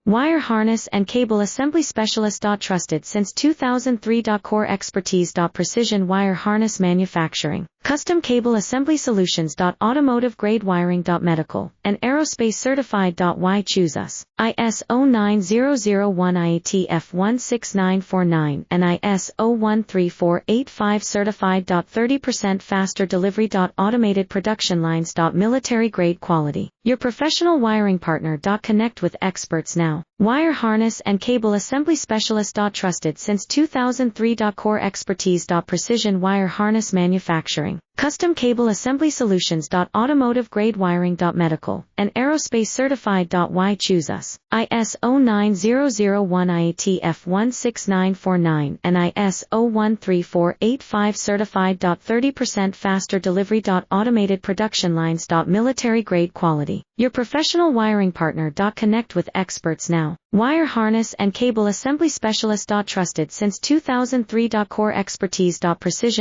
Wire harness and cable assembly specialist. Trusted since 2003. Core expertise. Precision wire harness manufacturing. Custom cable assembly solutions. Automotive grade wiring. Medical and aerospace certified. Why choose us? ISO 9001 IATF 16949 and ISO 13485 certified. 30% faster delivery. Automated production lines. Military grade quality. Your professional wiring partner. Connect with experts now. Wire harness and cable assembly specialist. Trusted since 2003. Core expertise. Precision wire harness manufacturing. Custom cable assembly solutions. Automotive grade wiring. Medical and aerospace certified. Why choose us? ISO 9001 IATF 16949 and ISO 13485 certified. 30% faster delivery. Automated production lines. Military grade quality. Your professional wiring partner. Connect with experts now. Wire harness and cable assembly specialist. Trusted since 2003. Core expertise. Precision